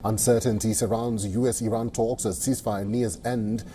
Uncertainty surrounds US-Iran talks as ceasefire nears end.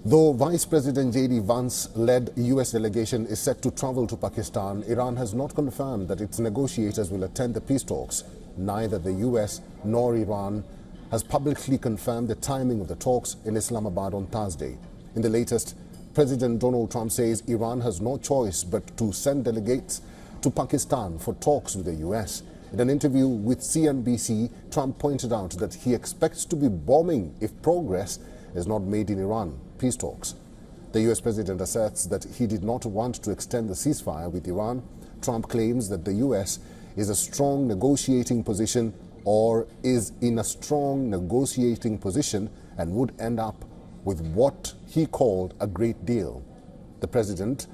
Though Vice President JD Vance-led US delegation is set to travel to Pakistan, Iran has not confirmed that its negotiators will attend the peace talks. Neither the US nor Iran has publicly confirmed the timing of the talks in Islamabad on Thursday. In the latest, President Donald Trump says Iran has no choice but to send delegates to Pakistan for talks with the US. In an interview with CNBC, Trump pointed out that he expects to be bombing if progress is not made in Iran peace talks. The US president asserts that he did not want to extend the ceasefire with Iran. Trump claims that the US is in a strong negotiating position and would end up with what he called a great deal. The president,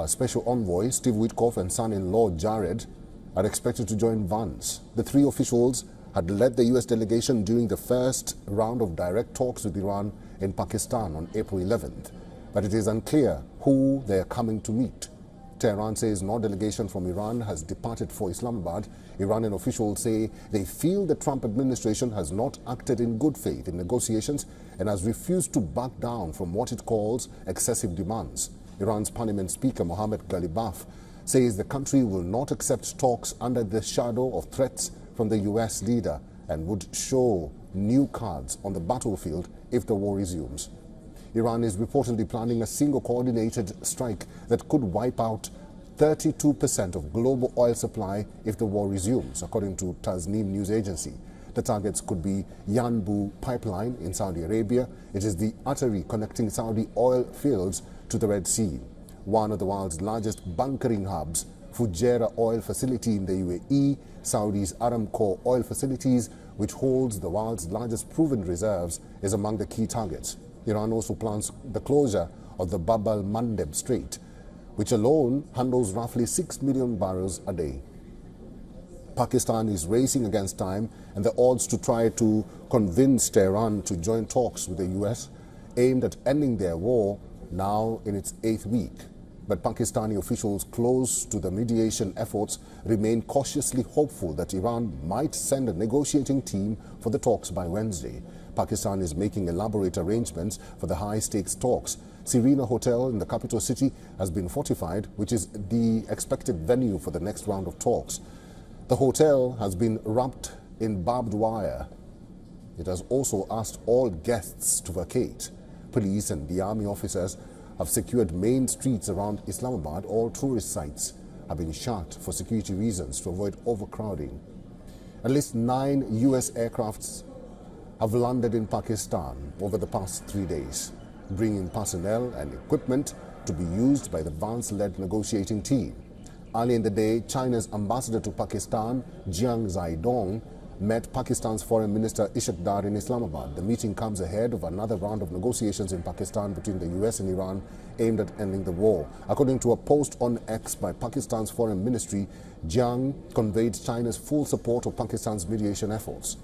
Special Envoy Steve Witkoff and son-in-law Jared are expected to join Vance. The three officials had led the US delegation during the first round of direct talks with Iran in Pakistan on April 11th, but it is unclear who they are coming to meet. Tehran says no delegation from Iran has departed for Islamabad. Iranian officials say they feel the Trump administration has not acted in good faith in negotiations and has refused to back down from what it calls excessive demands. Iran's parliament speaker Mohammad Ghalibaf says the country will not accept talks under the shadow of threats from the US leader and would show new cards on the battlefield if the war resumes. Iran is reportedly planning a single coordinated strike that could wipe out 32% of global oil supply if the war resumes, according to Tasnim news agency. The targets could be Yanbu pipeline in Saudi Arabia. It is the artery connecting Saudi oil fields to the Red Sea. One of the world's largest bunkering hubs, Fujairah oil facility in the UAE, Saudi's Aramco oil facilities, which holds the world's largest proven reserves, is among the key targets. Iran also plans the closure of the Bab al-Mandeb Strait, which alone handles roughly 6 million barrels a day. Pakistan is racing against time and the odds to try to convince Tehran to join talks with the US aimed at ending their war now in its 8th week. But Pakistani officials close to the mediation efforts remain cautiously hopeful that Iran might send a negotiating team for the talks by Wednesday. Pakistan is making elaborate arrangements for the high-stakes talks. Serena Hotel in the capital city has been fortified, which is the expected venue for the next round of talks. The hotel has been wrapped in barbed wire. It has also asked all guests to vacate. Police and the army officers have secured main streets around Islamabad. All tourist sites have been shut for security reasons to avoid overcrowding. At least 9 US aircrafts have landed in Pakistan over the past 3 days, bringing personnel and equipment to be used by the Vance-led negotiating team. Early in the day, China's ambassador to Pakistan, Jiang Zaidong, met Pakistan's Foreign Minister Ishaq Dar in Islamabad. The meeting comes ahead of another round of negotiations in Pakistan between the US and Iran aimed at ending the war. According to a post on X by Pakistan's foreign ministry, Jiang conveyed China's full support of Pakistan's mediation efforts.